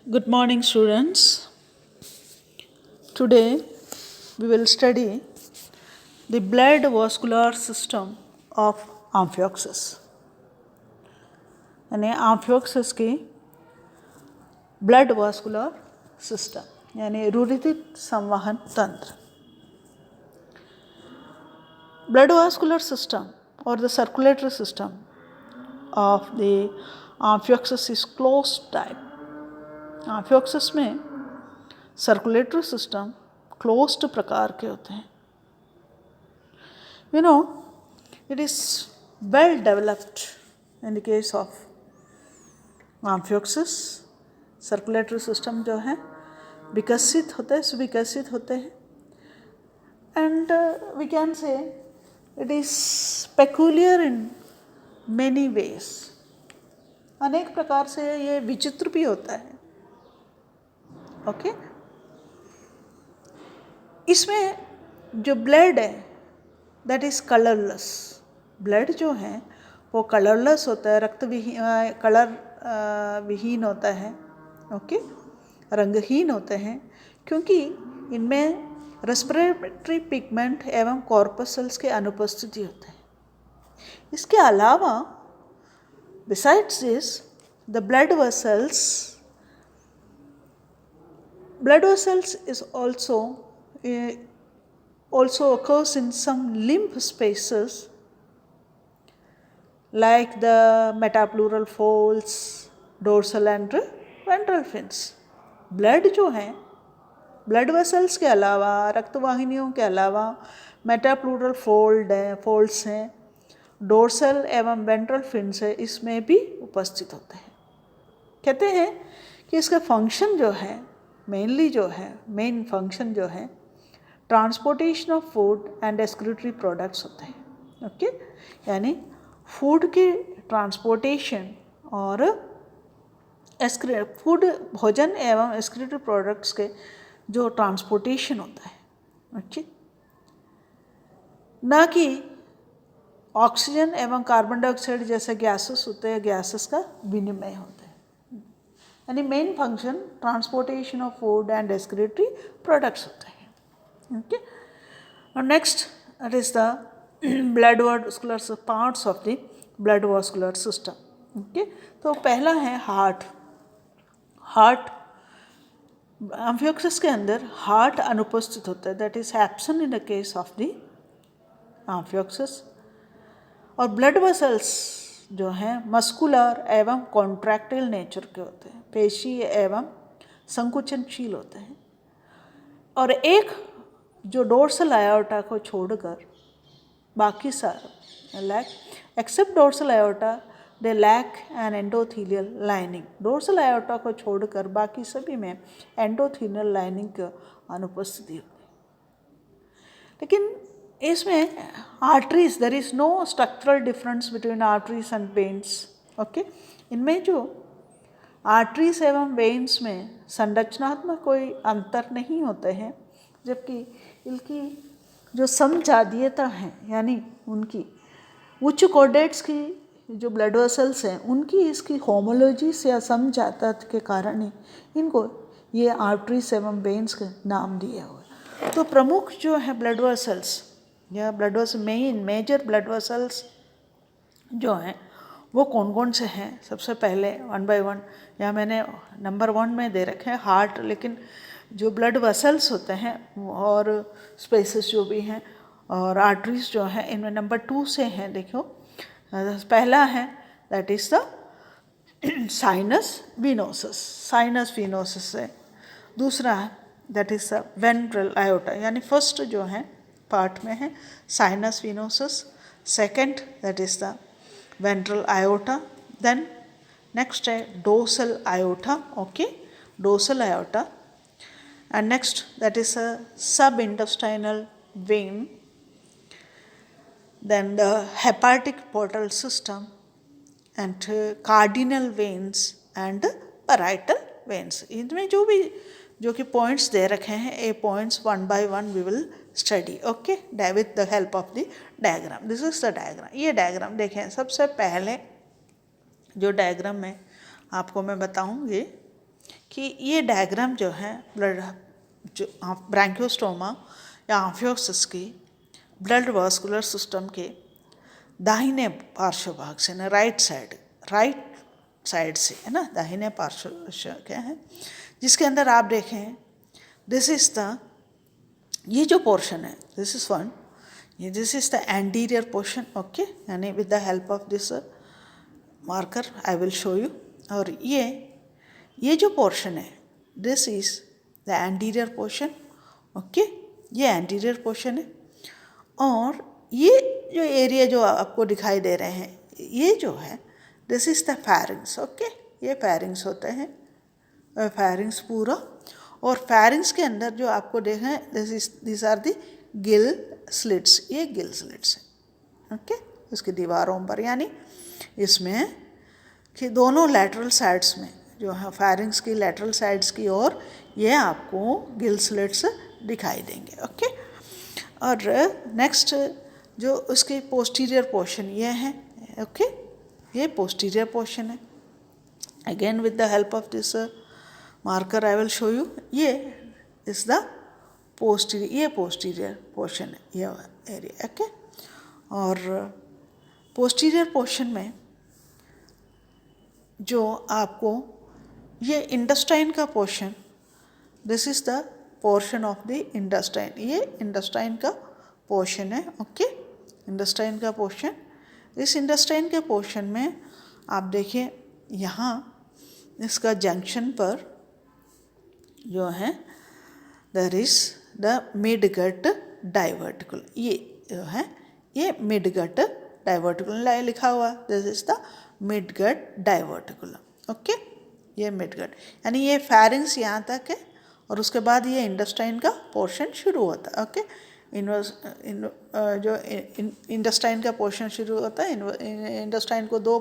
Good morning, students. Today we will study the blood vascular system of amphioxus. यानी amphioxus की blood vascular system यानी रुधिर संवहन तंत्र. Blood vascular system or the circulatory system of the amphioxus is closed type. amphioxus में circulatory system closed प्रकार के होते हैं. It is well developed in the case of amphioxus. Circulatory system जो है विकसित होते हैं, सुविकसित होते हैं. And we can say it is peculiar in many ways. अनेक प्रकार से ये विचित्र भी होता है. ओके इसमें जो ब्लड है दैट इज कलरलेस. ब्लड जो है वो कलरलेस होता है, रक्त विहीन, कलर विहीन होता है. ओके रंगहीन होते हैं क्योंकि इनमें रेस्पिरेटरी पिगमेंट एवं कॉर्पसल्स के अनुपस्थिति होते हैं. इसके अलावा besides this the blood vessels is also occurs in some lymph spaces like the metapleural folds, dorsal and ventral fins. Blood जो है ब्लड वेसल्स के अलावा, रक्तवाहिनियों के अलावा मेटाप्लूरल फोल्ड्स हैं, डोर्सल एवं वेंट्रल फिन्स है, इसमें भी उपस्थित होते हैं. कहते हैं कि इसका फंक्शन जो है मेन फंक्शन जो है transportation of food and excretory products होते हैं. ओके यानी फूड के ट्रांसपोर्टेशन और फूड भोजन एवं एक्सक्रीटरी प्रोडक्ट्स के जो ट्रांसपोर्टेशन होता है. ओके ना कि ऑक्सीजन एवं कार्बन डाइऑक्साइड जैसे गैसेस होते हैं, गैसेस का विनिमय होता है. यानी main function transportation of food and excretory products होते हैं. ओके और next it is the blood vascular parts of the blood vascular system. Okay तो पहला है हार्ट. एम्फियोक्सिस के अंदर हार्ट अनुपस्थित होता है, that is absent in the case of the amphioxus. और ब्लड वेसल्स जो हैं मस्कुलर एवं कॉन्ट्रैक्टाइल नेचर के होते हैं, पेशी एवं संकुचनशील होते हैं. और एक जो डोर्सल आयोटा को छोड़कर बाकी सारे lack except dorsal aorta they lack an endothelial lining. Dorsal aorta को छोड़कर बाकी सभी में एंडोथीलियल लाइनिंग की अनुपस्थिति होती है. लेकिन इसमें arteries, there is no structural difference between arteries and veins. Okay इनमें जो आर्टरीज एवं वेन्स में संरचनात्मक कोई अंतर नहीं होते हैं, जबकि इनकी जो समजातीयता है यानी उनकी उच्च कोडेट्स की जो ब्लड वेसल्स हैं उनकी इसकी होमोलॉजी से या समजाता के कारण ही इनको ये आर्टरीज एवं वेन्स के नाम दिए हुए. तो प्रमुख जो है ब्लड वेसल्स या blood vessel major blood vessels जो हैं वो कौन कौन से हैं. सबसे पहले वन बाय वन यहाँ मैंने नंबर 1 में दे रखे हैं हार्ट, लेकिन जो ब्लड वेसल्स होते हैं और स्पेसेस जो भी हैं और आर्टरीज जो हैं इनमें नंबर 2 से हैं. देखो पहला है that is the sinus venosus है. दूसरा है that is the ventral aorta, यानी फर्स्ट जो है पार्ट में है sinus venosus, second that is the ventral aorta, then next है dorsal aorta. Okay dorsal aorta and next that is a subintestinal vein, then the hepatic portal system and cardinal veins and parietal veins. इनमें जो कि points दे रखे हैं ये points 1 by 1 we will study. okay with the help of the diagram. this is the diagram. ये diagram देखें. सबसे पहले जो डायग्राम में आपको मैं बताऊंगी कि ये डायग्राम जो है ब्लड जो ब्रैंकियोस्टोमा या एम्फियोक्सिस की ब्लड वास्कुलर सिस्टम के दाहिने पार्श्व भाग से ना राइट साइड से है ना, दाहिने पार्श्व क्या है, जिसके अंदर आप देखें दिस इज द, ये जो पोर्शन है दिस इज वन, ये this is the anterior portion, okay, यानी with the help of this marker I will show you. और ये जो पोर्शन है this is the anterior portion, okay, ये एंटीरियर पोर्शन है। और ये जो एरिया जो आपको दिखाई दे रहे हैं ये जो है दिस इज द फैरिंग्स, ओके, ये फैरिंग्स होते हैं, फैरिंग्स पूरा। और फैरिंग्स के अंदर जो आपको देख रहे हैं this are the gill slits, ये गिल स्लिट्स हैं, ओके, इसकी दीवारों पर, यानी इसमें कि दोनों लैटरल साइड्स में जो है फैरिंग्स की लैटरल साइड्स की ओर ये आपको गिल स्लिट्स दिखाई देंगे, ओके। और नेक्स्ट जो उसकी पोस्टीरियर पोर्शन ये है, ओके, ये पोस्टीरियर पोर्शन है। Again with the help of this marker I will show you, ये इज द पोस्टीरियर, ये पोस्टीरियर पोर्शन है, ये एरिया, ओके। और पोस्टीरियर पोर्शन में जो आपको ये इंटेस्टाइन का portion, this is the portion of the intestine, ये इंटेस्टाइन का पोर्शन है, ओके, इंटेस्टाइन का पोर्शन। इस इंटेस्टाइन के पोर्शन में आप देखिए यहाँ इसका जंक्शन पर जो है there is the midgut diverticulum, ये जो है ये मिड गट डाइवर्टिकुलम लिखा हुआ, this is the midgut diverticulum, okay, ये मिड गट, यानी ये फैरिंग्स यहाँ तक है और उसके बाद ये इंटेस्टाइन का पोर्शन शुरू होता है, ओके। जो इंटेस्टाइन का पोर्शन शुरू होता है, इंटेस्टाइन को दो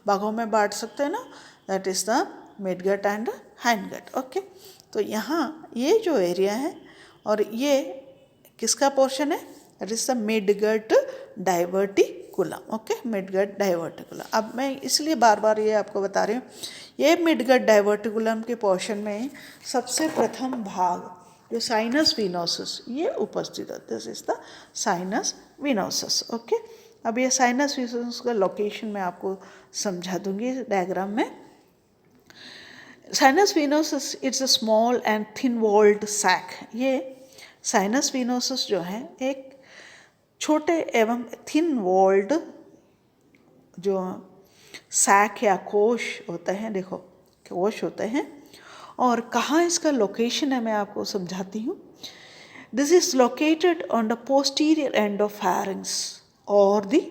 भागों में बांट सकते हैं ना, that is the midgut and hindgut, okay. तो यहाँ ये जो एरिया है और ये किसका पोर्शन है, that is the midgut diverticulum, okay, midgut diverticulum. अब मैं इसलिए बार बार ये आपको बता रही हूँ, ये मिड गट डाइवर्टिकुलम के पोर्शन में सबसे प्रथम भाग जो साइनस विनोसस ये उपस्थित है, this is the sinus venosus, okay. अब ये साइनस विनोसस का लोकेशन मैं आपको समझा दूंगी डायग्राम में। Sinus venosus it's a small and thin walled sac, ये साइनस विनोसस जो है एक छोटे एवं थिन वॉल्ड जो सैक या कोश होते हैं, देखो कोश होते हैं। और कहाँ इसका लोकेशन है मैं आपको समझाती हूँ। This is located on the posterior end of फैरिंग्स और द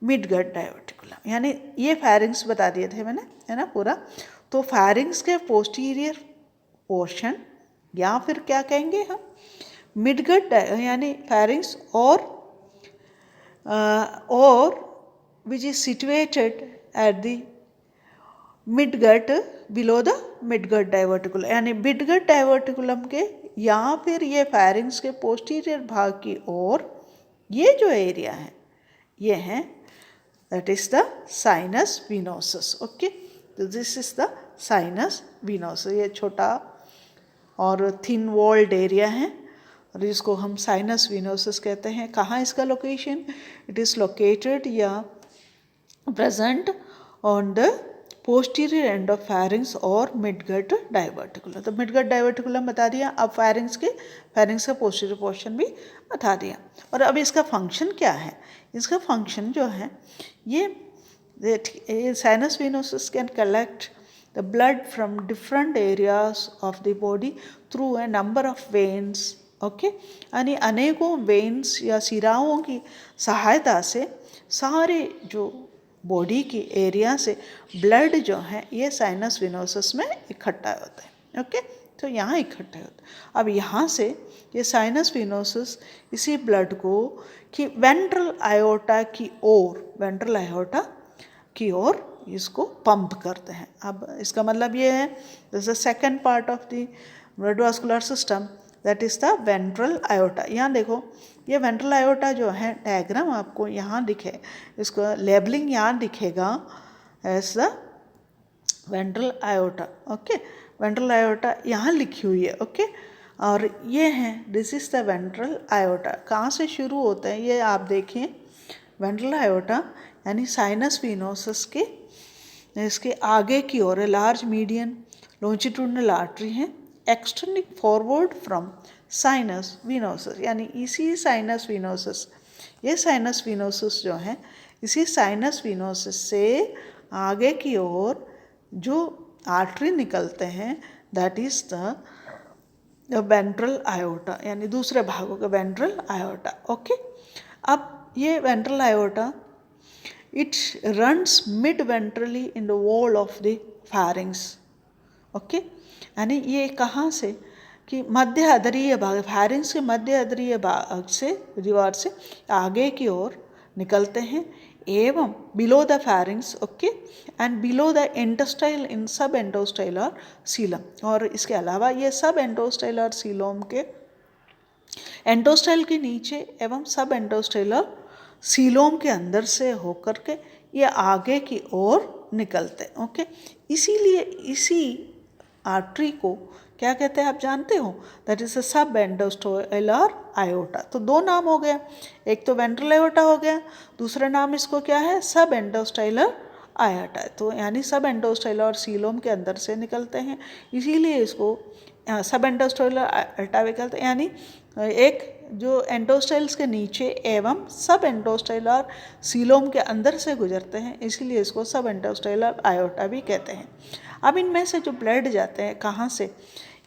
मिड गट डाइवर्टिकुलम, यानी ये फैरिंग्स बता दिए थे मैंने, है ना पूरा। तो फैरिंग्स के पोस्टीरियर पोर्शन या फिर क्या कहेंगे हम मिड गट, यानी फैरिंग्स और which is situated at the midgut below the midgut diverticulum, यानी मिड गट डाइवर्टिकुलम के या फिर ये फैरिंग्स के पोस्टीरियर भाग की ओर ये जो एरिया है ये है that is the sinus venosus, okay. तो this is the sinus venosus, ये छोटा और थिन वॉल्ड एरिया है और इसको हम साइनस विनोसस कहते हैं। कहाँ इसका लोकेशन, इट इज लोकेटेड या present on the posterior end of फैरिंग्स और मिडगट डाइवर्टिकुलम। तो मिडगट डाइवर्टिकुलम बता दिया, अब फैरिंग्स का पोस्टीरियर पोर्शन भी बता दिया। और अब इसका फंक्शन क्या है, इसका फंक्शन जो है ये sinus venosus can collect the blood from different areas of the body through a number of veins, okay, यानी अनेकों वेन्स या सिराओं की सहायता से सारे जो बॉडी की एरिया से ब्लड जो है ये साइनस विनोसस में इकट्ठा होता है, ओके। तो यहाँ इकट्ठे होते हैं। अब यहाँ से ये साइनस विनोसस इसी ब्लड को कि वेंट्रल आयोटा की ओर इसको पंप करते हैं। अब इसका मतलब ये है this the second part of the blood vascular system, that is the ventral aorta. यहाँ देखो ये वेंट्रल आयोटा जो है डायग्राम आपको यहाँ दिखे, इसको लेबलिंग यहाँ दिखेगा as the ventral aorta, okay. Ventral aorta यहाँ लिखी हुई है, ओके। और ये है, this is the ventral aorta. कहाँ से शुरू होता है ये आप देखिए। वेंट्रल आयोटा यानी साइनस विनोसस के इसके आगे की ओर लार्ज मीडियन लॉन्जिट्यूडनल आर्टरी है, extending forward from sinus venosus, यानी इसी साइनस विनोसस, ये साइनस विनोसस जो है इसी साइनस विनोसस से आगे की ओर जो आर्टरी निकलते हैं, that is the ventral aorta, यानी दूसरे भागों का वेंट्रल आयोटा, ओके। अब ये ventral iota it runs mid ventrally in the wall of the pharynx, okay. यानी ये कहाँ से कि मध्य अधरीय भाग, फारिंग्स के मध्य अधरीय भाग से, दीवार से आगे की ओर निकलते हैं, एवं below the pharynx, okay, and below the intestine in sub endostylar Seelam. और इसके अलावा ये सब एंडोस्टाइलर सीलोम के एंडोस्टाइल के नीचे एवं सब एंडोस्टाइलर सीलोम के अंदर से होकर के ये आगे की ओर निकलते हैं, ओके। इसीलिए इसी आर्टरी को क्या कहते हैं आप जानते हो? दैट इज अ सब एंडोस्टाइलर आयोटा। तो दो नाम हो गया, एक तो वेंट्रल आयोटा हो गया, दूसरा नाम इसको क्या है? सब एंडोस्टाइलर आयोटा। तो यानी सब एंडोस्टाइलर सीलोम के अंदर से निकलते हैं, इसीलिए इसको सब एंडोस्टाइलर आयोटा भी कहते हैं। यानी एक जो एंडोस्टाइल्स के नीचे एवं सब एंडोस्टाइलर सीलोम के अंदर से गुजरते हैं, इसीलिए इसको सब एंडोस्टाइलर आयोटा भी कहते हैं। अब इनमें से जो ब्लड जाते हैं कहाँ से?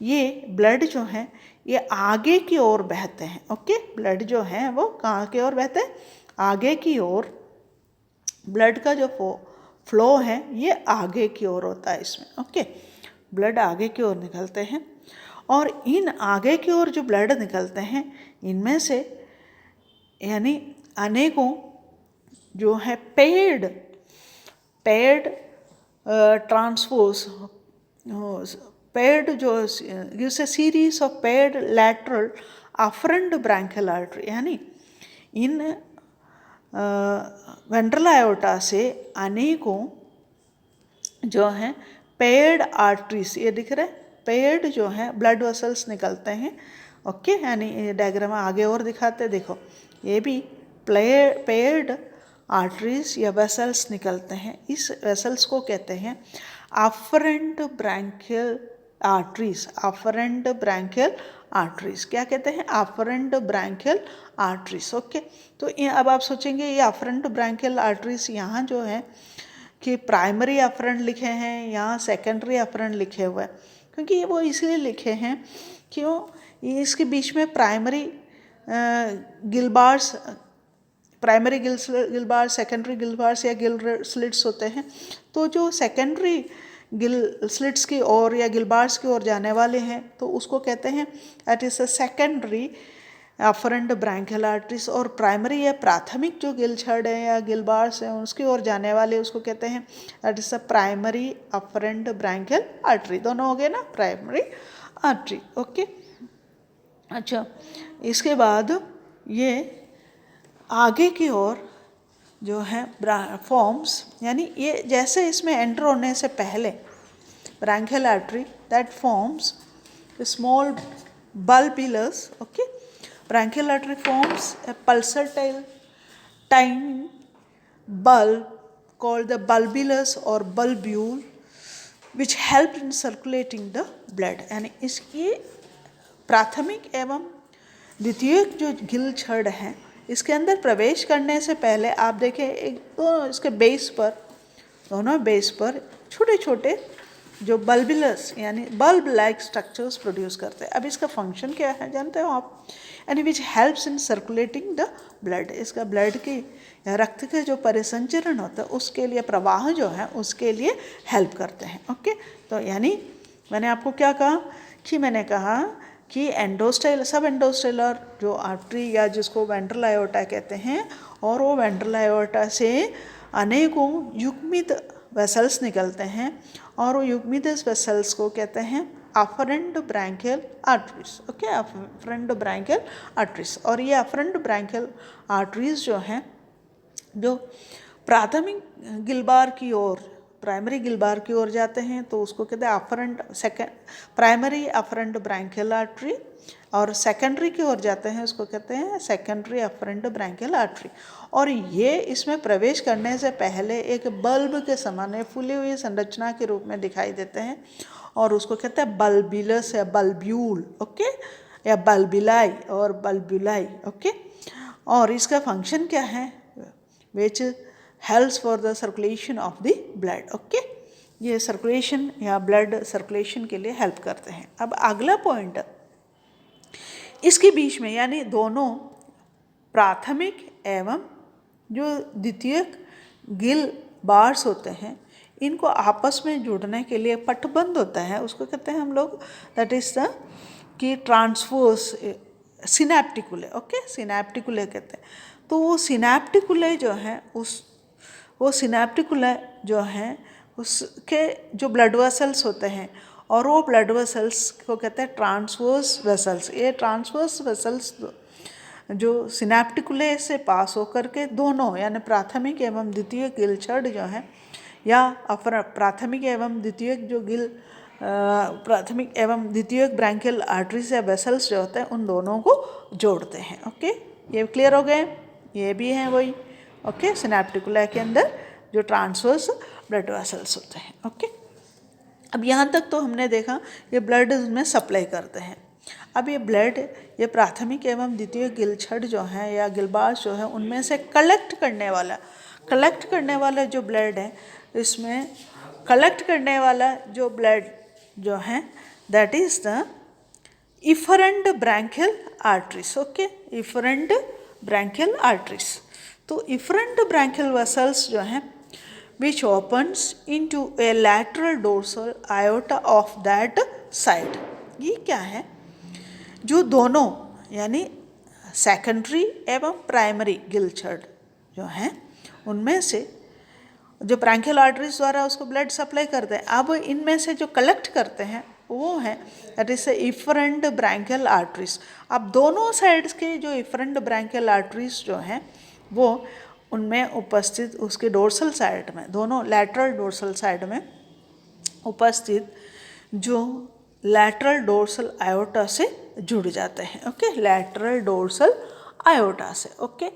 ये ब्लड जो है ये आगे की ओर बहते हैं, ओके। ब्लड जो है वो कहाँ की ओर बहते हैं? आगे की ओर। ब्लड का जो फ्लो है ये आगे की ओर होता है इसमें, ओके। ब्लड आगे की ओर निकलते हैं, और इन आगे की ओर जो ब्लड निकलते हैं इनमें से यानी अनेकों जो है पेड ट्रांसपोज पेड जो gives a series of paid lateral afferent branchial artery, यानी इन वेंट्रल आयोटा से अनेकों जो हैं पेड आर्टरीज, ये दिख रहे हैं, पेड जो है ब्लड वेसल्स निकलते हैं, ओके। यानी डायग्राम आगे और दिखाते, देखो ये भी पेड आर्टरीज या वेसल्स निकलते हैं। इस वेसल्स को कहते हैं afferent branchial arteries. Afferent branchial arteries क्या कहते हैं? Afferent branchial arteries, okay. तो अब आप सोचेंगे ये अफरेंट ब्रैंकियल आर्टरीज यहाँ जो है कि प्राइमरी अफरेंट लिखे हैं, यहाँ सेकेंडरी अफरेंट लिखे हुए हैं, क्योंकि ये वो इसलिए लिखे हैं क्यों, इसके बीच में प्राइमरी गिलबार्स, प्राइमरी गिलबार, सेकेंडरी गिलबार्स या गिल स्लिट्स होते हैं। तो जो सेकेंडरी गिल स्लिट्स की ओर या गिलबार्स की ओर जाने वाले हैं तो उसको कहते हैं that is a secondary afferent branchial arteries, और प्राइमरी या प्राथमिक जो गिल छड़ है या गिलबार्स हैं उसकी ओर जाने वाले उसको कहते हैं that is a primary afferent branchial artery. दोनों हो गए ना, प्राइमरी आर्टरी, ओके। अच्छा, इसके बाद ये आगे की ओर जो है फॉर्म्स, यानी ये जैसे इसमें एंटर होने से पहले branchial artery that forms small bulbulus, okay. Branchial artery forms a pulsatile tiny bulb called the bulbulus or bulbule which help in circulating the blood। यानी इसकी प्राथमिक एवं द्वितीयक जो गिल छड़ हैं इसके अंदर प्रवेश करने से पहले आप देखें एक तो इसके बेस पर, दोनों बेस पर छोटे छोटे जो बल्बुलस यानी बल्ब लाइक स्ट्रक्चर्स प्रोड्यूस करते हैं। अब इसका फंक्शन क्या है जानते हो आप? यानी which helps in circulating the blood. इसका ब्लड की या रक्त के जो परिसंचरण होता है उसके लिए, प्रवाह जो है उसके लिए हेल्प करते हैं, ओके। तो यानी मैंने आपको क्या कहा कि मैंने कहा कि सब एंडोस्टेलर जो आर्टरी या जिसको वेंट्रल आयोटा कहते हैं, और वो वेंट्रल आयोटा से अनेकों युग्मित वेसल्स निकलते हैं, और वो युग्मित वेसल्स को कहते हैं afferent branchial arteries, okay. Afferent branchial arteries, और ये अफरेंट ब्रैंकियल आर्टरीज जो हैं जो प्राथमिक गिलबार की ओर प्राइमरी गिलबार की ओर जाते हैं तो उसको कहते हैं प्राइमरी अफरेंट ब्रैंकियल आर्टरी, और सेकेंडरी की ओर जाते हैं उसको कहते हैं सेकेंडरी अफरेंट ब्रैंकियल आर्टरी। और ये इसमें प्रवेश करने से पहले एक बल्ब के समान फूली हुई संरचना के रूप में दिखाई देते हैं, और उसको कहते हैं बल्बिलस या बल्ब्यूल, ओके, या बल्बिलाई और बल्ब्यूलाई, ओके। और इसका फंक्शन क्या है, which helps for the circulation of the blood, okay. ये सर्कुलेशन या ब्लड सर्कुलेशन के लिए हेल्प करते हैं। अब अगला पॉइंट, इसके बीच में यानी दोनों प्राथमिक एवं जो द्वितीयक गिल बार्स होते हैं, इनको आपस में जोड़ने के लिए पटबंध होता है, उसको कहते हैं हम लोग, दैट इज द कि ट्रांसवर्स सिनैप्टिकुले, ओके, सिनैप्टिकुले कहते हैं। तो वो सिनैप्टिकुले जो है वो सिनैप्टिकुले जो हैं उसके जो ब्लड वेसल्स होते हैं, और वो ब्लड वेसल्स को कहते हैं ट्रांसवर्स वेसल्स। ये ट्रांसवर्स वेसल्स जो सिनैप्टिकुले से पास होकर के दोनों यानी प्राथमिक एवं द्वितीय गिल छड़ जो हैं, या प्राथमिक एवं द्वितीय जो गिल प्राथमिक एवं द्वितीय ब्रैंकियल आर्टरीज या वेसल्स जो होते हैं उन दोनों को जोड़ते हैं, ओके। ये क्लियर हो गए, ये भी हैं वही, ओके, सिनैप्टिकुला के अंदर जो ट्रांसवर्स ब्लड वेसल्स होते हैं, ओके। अब यहाँ तक तो हमने देखा ये ब्लड में सप्लाई करते हैं। अब ये ब्लड ये प्राथमिक एवं द्वितीय गिलछड़ जो हैं या गिलबार्स जो है उनमें से कलेक्ट करने वाला जो ब्लड है, इसमें कलेक्ट करने वाला जो ब्लड जो है that is the efferent branchial arteries, okay, efferent branchial arteries. तो इफरेंट ब्रैंकियल वेसल्स जो हैं which opens into a lateral dorsal aorta of that side। ये क्या है, जो दोनों यानी सेकेंडरी एवं प्राइमरी गिलछड़ जो हैं उनमें से जो ब्रैंकियल आर्टरीज द्वारा उसको ब्लड सप्लाई करते हैं, अब इनमें से जो कलेक्ट करते हैं वो है that is efferent branchial arteries. अब दोनों साइड्स के जो इफरेंट ब्रैंकियल आर्टरीज जो हैं वो उनमें उपस्थित उसके डोर्सल साइड में, दोनों लैटरल डोर्सल साइड में उपस्थित जो लैटरल डोर्सल आयोटा से जुड़ जाते हैं, ओके, लैटरल डोर्सल आयोटा से, ओके।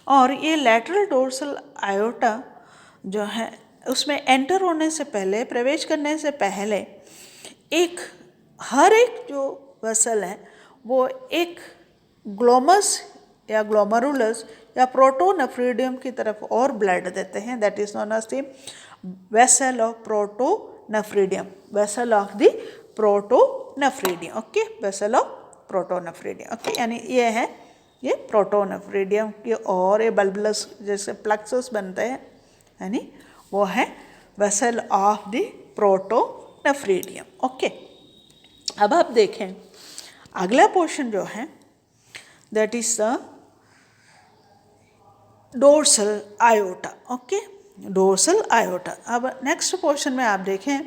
और ये लैटरल डोर्सल आयोटा जो है उसमें एंटर होने से पहले, प्रवेश करने से पहले हर एक जो वेसल है वो एक ग्लोमस या ग्लोमरुलस या प्रोटोनेफ्रीडियम की तरफ और ब्लड देते हैं, that is known as the vessel of protonephridium, vessel of the protonephridium, okay, vessel of protonephridium, okay. यानी ये है ये प्रोटोनेफ्रीडियम की, और ये बल्बलस जैसे प्लक्सस बनते हैं यानी वो है vessel of the protonephridium, okay. अब आप देखें अगला पोर्शन जो है that is the dorsal aorta, okay, dorsal iota. अब नेक्स्ट पोर्शन में आप देखें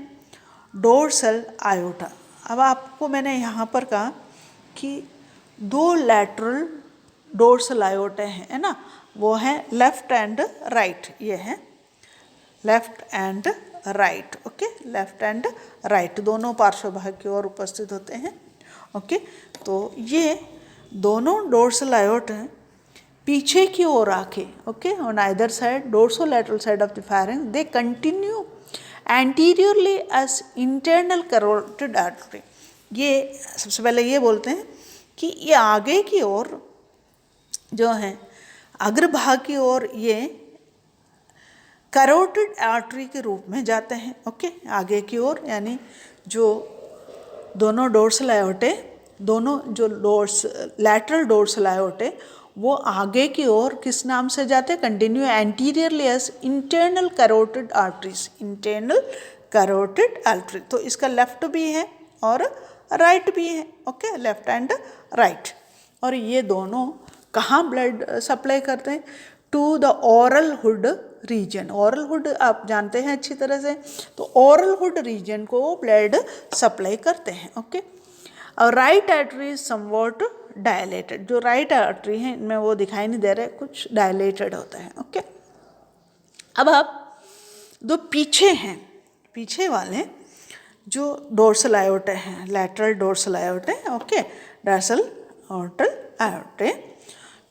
डोर्सल आयोटा। अब आपको मैंने यहाँ पर कहा कि दो लैटरल डोर्सल आयोटे हैं, है ना, वो हैं लेफ्ट एंड राइट, ये है left and right, okay, left and right दोनों पार्श्व भाग की ओर उपस्थित होते हैं, ओके। तो ये दोनों डोर्सल आयोट हैं पीछे की ओर आके, okay, on either side dorsolateral side of the pharynx they continue anteriorly as internal carotid artery. ये सबसे पहले ये बोलते हैं कि ये आगे की ओर जो है अग्रभाग की ओर ये कैरोटिड आर्टरी के रूप में जाते हैं, ओके, आगे की ओर, यानी जो दोनों डोर्सल आयोटे, दोनों जो लैटरल डोर्सल आयोटे वो आगे की ओर किस नाम से जाते हैं, continue anteriorly as internal carotid arteries, internal carotid artery. तो इसका लेफ्ट भी है और राइट भी है, ओके, लेफ्ट एंड राइट। और ये दोनों कहाँ ब्लड सप्लाई करते हैं, to the oral hood region. Oral hood आप जानते हैं अच्छी तरह से, तो ओरल हुड रीजन को ब्लड सप्लाई करते हैं, ओके। और राइट आर्टरी समवॉट डायलेटेड, जो राइट आर्टरी है इनमें वो दिखाई नहीं दे रहे, कुछ डायलेटेड होता है, ओके। अब आप दो पीछे हैं, पीछे वाले जो डोर्सल आयोटा हैं, lateral dorsal aorta, okay, dorsal aortal आयोटे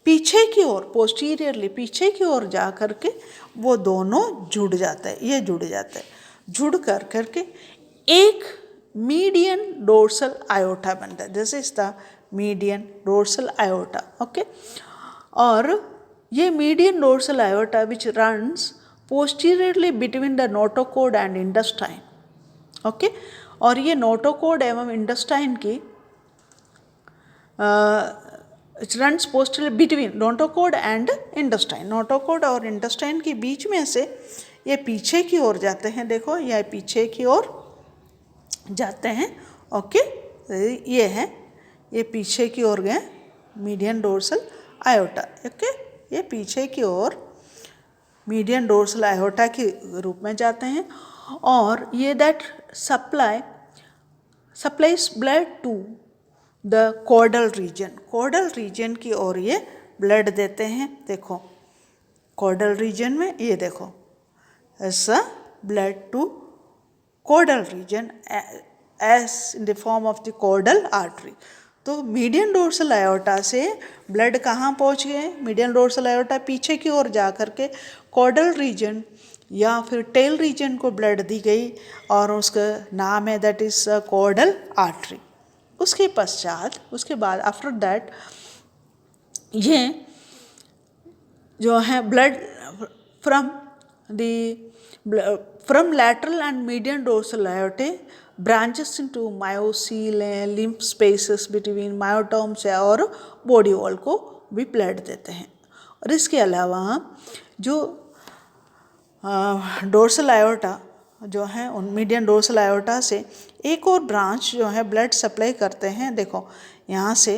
पीछे की ओर, पोस्टीरियरली पीछे की ओर जा करके वो दोनों जुड़ जाते हैं, ये जुड़ जाते हैं, जुड़ कर करके एक मीडियन डोर्सल आयोटा बनता है। This is the median dorsal aorta, okay. और ये median dorsal iota which runs posteriorly between the notochord and intestine, okay. और ये नोटोकॉर्ड एवं इंटेस्टाइन की runs posterior between notochord and intestine, notochord और intestine के बीच में से ये पीछे की ओर जाते हैं, देखो ये पीछे की ओर जाते हैं, ओके। ये है, ये पीछे की ओर गए मीडियन डोर्सल आयोटा, ओके। ये पीछे की ओर मीडियन डोर्सल आयोटा के रूप में जाते हैं और ये that supplies blood to the caudal region, caudal region की ओर ये ब्लड देते हैं, देखो कॉर्डल रीजन में ये देखो ऐसा blood to caudal region as in the form of the caudal artery. तो मीडियन डोर्सल आयोटा से ब्लड कहाँ पहुँच गए, मीडियन डोर्सल आयोटा पीछे की ओर जा करके कॉर्डल रीजन या फिर टेल रीजन को ब्लड दी गई और उसका नाम है दैट इज कॉर्डल आर्टरी। उसके पश्चात, उसके बाद आफ्टर दैट ये जो है blood from lateral and median dorsal aortae branches into myocoel, lymph spaces between myotomes और बॉडी वॉल को भी ब्लड देते हैं। और इसके अलावा जो डोर्सल आयोटा जो है उन मीडियन डोर्सल आयोटा से एक और ब्रांच जो है ब्लड सप्लाई करते हैं, देखो यहाँ से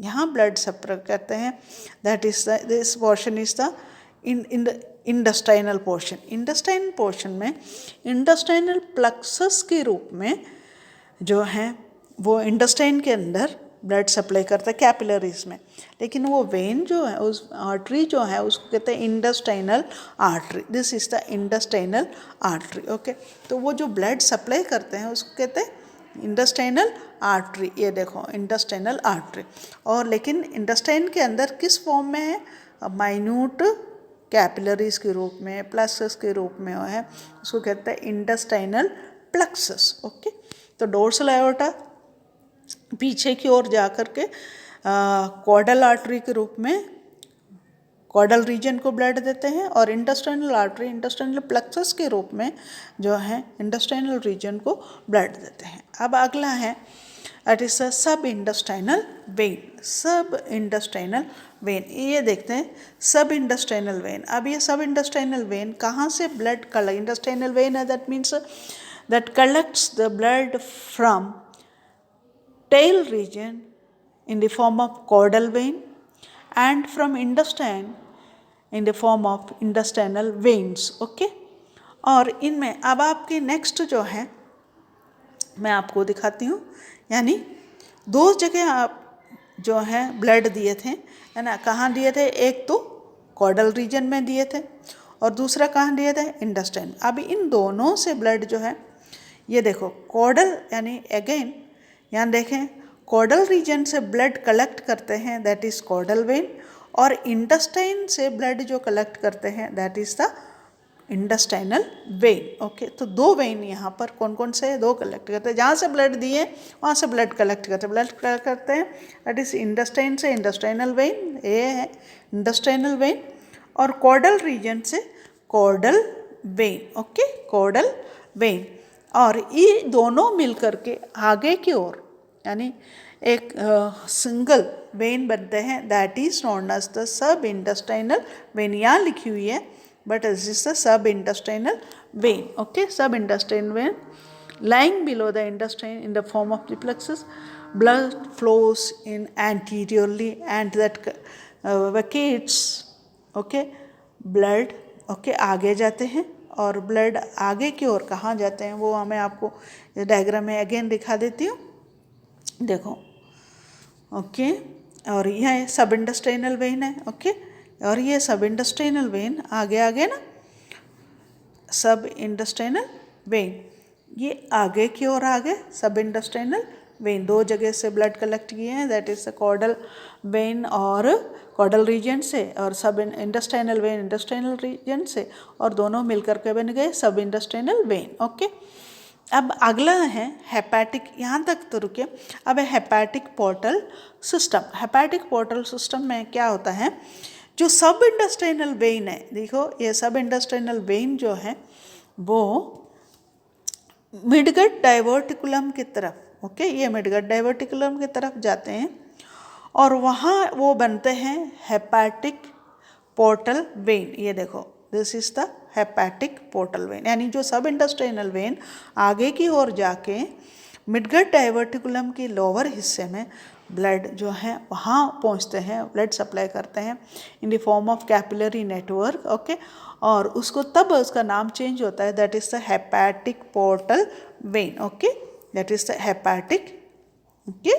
यहाँ ब्लड सप्लाई करते हैं, that is this portion is the in the intestinal portion. Intestinal portion में इंटेस्टाइनल प्लक्सस के रूप में जो है वो इंटेस्टाइन के अंदर ब्लड सप्लाई करता है कैपिलरीज में, लेकिन वो वेन जो है, उस आर्टरी जो है उसको कहते हैं intestinal artery. This is the intestinal artery, okay. तो वो जो ब्लड सप्लाई करते हैं उसको कहते हैं इंटेस्टाइनल आर्टरी, ये देखो इंटेस्टाइनल आर्टरी। और लेकिन इंटेस्टाइन के अंदर किस फॉर्म में है, माइन्यूट कैपिलरीज के रूप में, प्लक्सस के रूप में है, उसको कहते हैं इंटेस्टाइनल प्लक्सस, ओके। तो डोर्सल आयोटा पीछे की ओर जा कर के कॉर्डल आर्टरी के रूप में कॉर्डल रीजन को ब्लड देते हैं और इंटेस्टाइनल आर्टरी इंटेस्टाइनल प्लक्सस के रूप में जो है इंटेस्टाइनल रीजन को ब्लड देते हैं। अब अगला है दैट इज अ सब इंटेस्टाइनल वेन, सब इंटेस्टाइनल वेन। ये देखते हैं सब इंटेस्टाइनल वेन। अब ये सब इंटेस्टाइनल वेन कहाँ से ब्लड कलेक्ट, इंटेस्टाइनल वेन है that means that collects the blood from tail region in the form of caudal vein and from intestine in the form of intestinal veins, okay। और इनमें अब आपके next जो है मैं आपको दिखाती हूँ, यानी दो जगह आप जो है ब्लड दिए थे, है ना, कहाँ दिए थे, एक तो कॉर्डल रीजन में दिए थे और दूसरा कहाँ दिए थे, इंटेस्टाइन। अब इन दोनों से ब्लड जो है ये देखो कॉर्डल, यानी अगेन यहाँ देखें कॉर्डल रीजन से ब्लड कलेक्ट करते हैं दैट इज़ कॉर्डल वेन, और इंटेस्टाइन से ब्लड जो कलेक्ट करते हैं that is the intestinal vein, okay. तो दो वेन यहाँ पर कौन कौन से, दो कलेक्ट करते हैं, जहाँ से ब्लड दिए वहाँ से ब्लड कलेक्ट करते हैं, ब्लड कलेक्ट करते हैं दैट इज़ इंटेस्टाइन से इंटेस्टाइनल वेन, ये है इंटेस्टाइनल वेन, और कॉर्डल रीजन से caudal vein, okay, caudal vein. और ये दोनों मिल करके आगे की ओर यानी एक सिंगल वेन बनते हैं that is known as the sub intestinal vein. यहाँ लिखी हुई है but this is the sub intestinal vein, okay. Sub intestinal vein lying below the intestine in the form of the plexus, blood flows in anteriorly and that vacates, okay, blood, okay, आगे जाते हैं और blood आगे की ओर कहाँ जाते हैं वो मैं आपको डायग्राम में अगेन दिखा देती हूँ, देखो, ओके। और यह सब इंटेस्टाइनल वेन है, ओके। और ये सब इंटेस्टाइनल वेन आगे आगे ना सब इंटेस्टाइनल वेन, ये आगे की ओर आ गए सब इंटेस्टाइनल वेन, दो जगह से ब्लड कलेक्ट किए हैं, that is the caudal vein और कॉर्डल रीजन से, और सब इंटेस्टाइनल वेन इंटेस्टाइनल रीजन से, और दोनों मिलकर के बन गए सब इंटेस्टाइनल वेन। ओके, अब अगला है हेपेटिक, यहाँ तक तो रुके। अब है hepatic portal system. Hepatic portal system में क्या होता है, जो सब इंटेस्टाइनल वेन है, देखो ये सब इंटेस्टाइनल वेन जो है वो मिडगट डाइवर्टिकुलम की तरफ, ओके, ये मिडगट डाइवर्टिकुलम की तरफ जाते हैं और वहाँ वो बनते हैं हेपेटिक पोर्टल वेन। ये देखो, this is the hepatic portal vein, यानी जो सब इंटेस्टाइनल वेन आगे की ओर जाके मिडगट डाइवर्टिकुलम के लोअर हिस्से में ब्लड जो है वहाँ पहुँचते हैं, ब्लड सप्लाई करते हैं इन the form of capillary network. Okay, और उसको तब उसका नाम चेंज होता है, that is the hepatic portal vein. Okay, that is the hepatic, okay,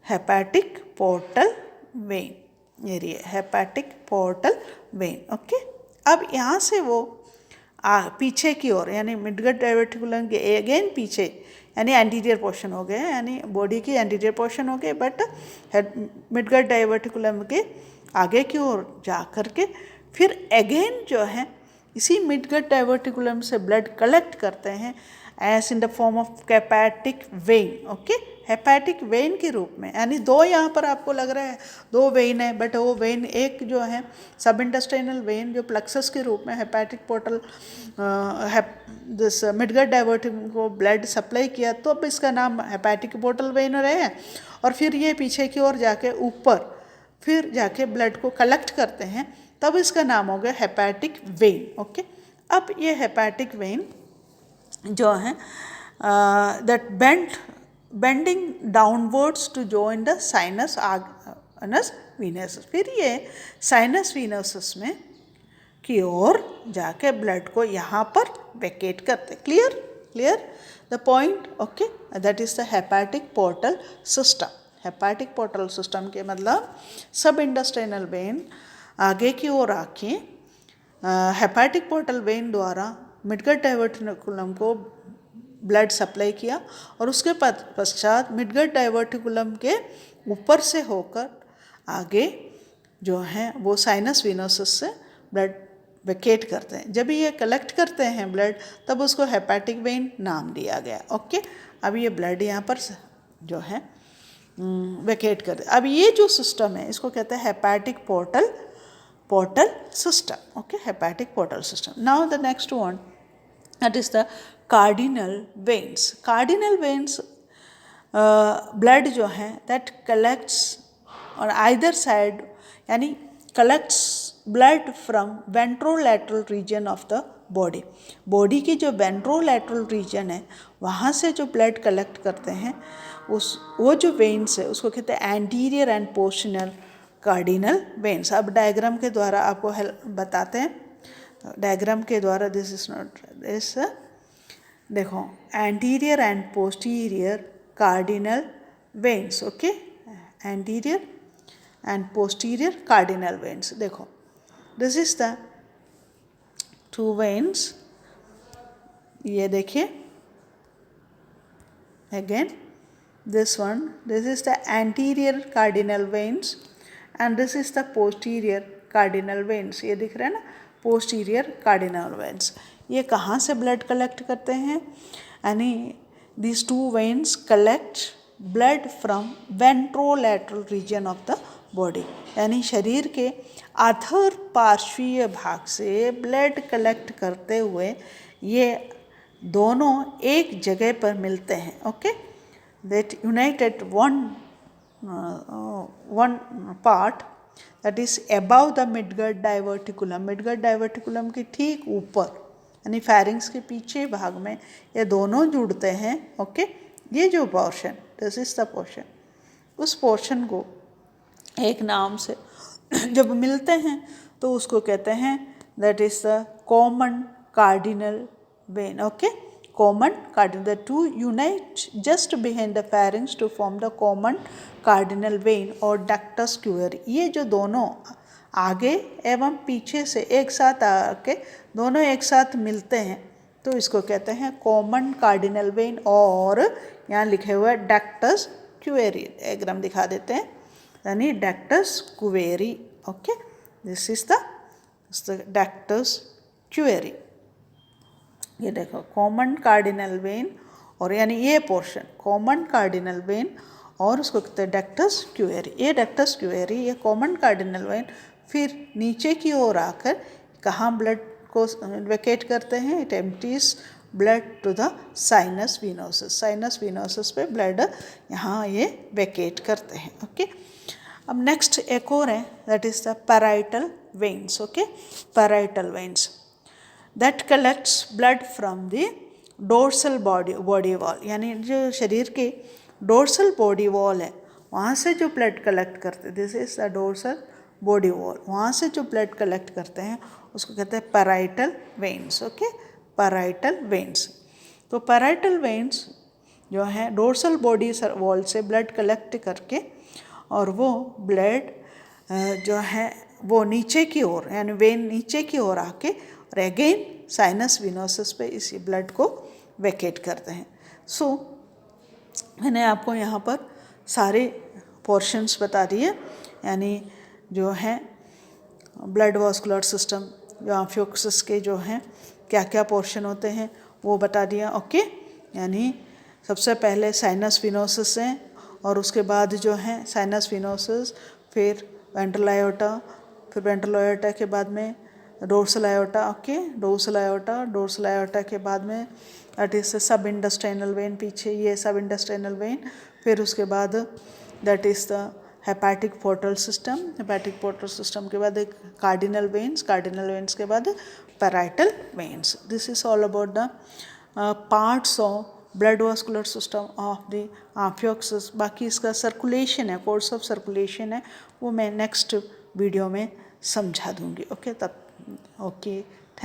hepatic portal vein, ये हेपेटिक पोर्टल वेन। ओके, अब यहाँ से वो पीछे की ओर, यानी मिडगट डाइवर्टिकुलम के अगेन पीछे, यानी एंटीरियर पोर्शन हो गए, यानी बॉडी की एंटीरियर पोर्शन हो गए, बट मिडगट डाइवर्टिकुलम के आगे की ओर जा कर के फिर अगेन जो है इसी मिडगट डाइवर्टिकुलम से ब्लड कलेक्ट करते हैं as in the form of hepatic vein. Okay, hepatic vein के रूप में, यानी दो यहाँ पर आपको लग रहा है दो वेन है, बट वो वेन एक जो है सब इंटेस्टाइनल वेन जो प्लक्सस के रूप में hepatic portal this midgut diverticulum को ब्लड सप्लाई किया, तो अब इसका नाम हेपेटिक पोर्टल वेन रहे हैं। और फिर ये पीछे की ओर जाके ऊपर फिर जाके ब्लड को कलेक्ट करते हैं, तब इसका नाम हो गया हेपेटिक वेन। ओके, अब ये हेपेटिक वेन जो है that bending downwards to join the sinus venosus, फिर ये साइनस वीनस में की ओर जाके ब्लड को यहाँ पर वेकेट करते। Clear the point. Okay, that is the hepatic portal system. Hepatic portal system के मतलब सब इंटेस्टाइनल वेन आगे की ओर आके हेपेटिक पोर्टल वेन द्वारा मिडगट डाइवर्टिकुलम को ब्लड सप्लाई किया, और उसके पश्चात मिडगट डाइवर्टिकुलम के ऊपर से होकर आगे जो है वो साइनस वीनोसस से ब्लड वेकेट करते हैं। जब ये कलेक्ट करते हैं ब्लड, तब उसको हेपेटिक वेन नाम दिया गया। ओके, अब ये ब्लड यहाँ पर जो है वेकेट करते। अब ये जो सिस्टम है इसको कहते हैं hepatic portal system. Okay, hepatic portal system. Now the next one, that is the cardinal veins. Cardinal veins blood जो है that collects on either side, यानी collects blood from ventrolateral region of the body. Body की जो ventrolateral region है वहाँ से जो blood collect करते हैं वो जो वेन्स है उसको कहते हैं anterior and posterior cardinal veins. अब डायग्राम के द्वारा आपको बताते हैं, डायग्राम के द्वारा दिस इज नॉट दिस, देखो anterior and posterior cardinal veins. Okay, anterior and posterior cardinal veins, देखो this is the two veins, ये देखिए again this one, this is the anterior cardinal veins and this is the posterior cardinal veins. ये दिख रहा है ना, posterior cardinal veins। ये कहाँ से ब्लड कलेक्ट करते हैं, यानी these two veins collect blood from ventrolateral region of the body, यानी शरीर के अधर पार्श्वीय भाग से ब्लड कलेक्ट करते हुए ये दोनों एक जगह पर मिलते हैं। Okay, that unite at one part, that is above the midgut diverticulum. midgut diverticulum के ठीक ऊपर, यानी फेरिंग्स के पीछे भाग में ये दोनों जुड़ते हैं। ओके, ये जो portion, this is the portion, उस पोर्शन को एक नाम से जब मिलते हैं तो उसको कहते हैं that is the common cardinal when. Okay, common cardinal, the two unite just behind the pharynx to form the common cardinal vein or ductus crueri. ये जो दोनों आगे एवं पीछे से एक साथ आके दोनों एक साथ मिलते हैं तो इसको कहते हैं कॉमन कार्डिनल वेन, और यहाँ लिखे हुए है डक्टस क्यूवेरी, डायग्राम दिखा देते हैं, यानी ductus Cuvieri. Okay, this is the ductus Cuvieri. ये देखो कॉमन कार्डिनल वेन, और यानी ये पोर्शन कॉमन कार्डिनल वेन, और उसको कहते हैं डक्टस क्यूवेरी। ये डक्टस क्यूवेरी, ये कॉमन कार्डिनल वेन फिर नीचे की ओर आकर कहाँ ब्लड को वेकेट करते हैं? It empties blood to the sinus venosus. Sinus venosus पे ब्लड यहाँ ये वेकेट करते हैं। ओके, अब नेक्स्ट एक और है, that is the parietal veins. Okay, parietal veins that collects blood from the dorsal body wall, यानी जो शरीर के डोर्सल बॉडी वॉल है वहाँ से जो ब्लड कलेक्ट करते, this is the dorsal body wall, वहाँ से जो ब्लड कलेक्ट करते हैं उसको कहते हैं parietal veins. Okay, parietal veins. तो पैराइटल वेन्स जो है डोर्सल बॉडी वॉल से ब्लड कलेक्ट करके, और वो ब्लड जो है वो नीचे की ओर, यानी वेन नीचे की ओर आके और अगेन साइनस विनोसस पे इसी ब्लड को वेकेट करते हैं। सो मैंने आपको यहाँ पर सारे पोर्शंस बता दिए, यानी जो है ब्लड वास्कुलर सिस्टम, जो आम्फियोक्सिस के जो हैं क्या क्या पोर्शन होते हैं वो बता दिया। ओके, यानी सबसे पहले साइनस विनोसस हैं, और उसके बाद जो है साइनस विनोसस, फिर वेंट्रल आयोटा, फिर वेंट्रल आयोटा के बाद में dorsal aorta. Okay, dorsal iota, dorsal iota के बाद में दैट इज सब इंडस्ट्राइनल वेन, पीछे ये सब इंडस्ट्राइनल वेन, फिर उसके बाद that is the hepatic portal system, hepatic portal system के बाद एक कार्डिनल वेन्स, कार्डिनल वेन्स के बाद parietal veins. This is all about the parts of blood vascular system of the amphioxus. बाकी इसका सर्कुलेशन है, कोर्स ऑफ सर्कुलेशन है, वो मैं नेक्स्ट वीडियो में समझा दूंगी। ओके, तब ओके, थैंक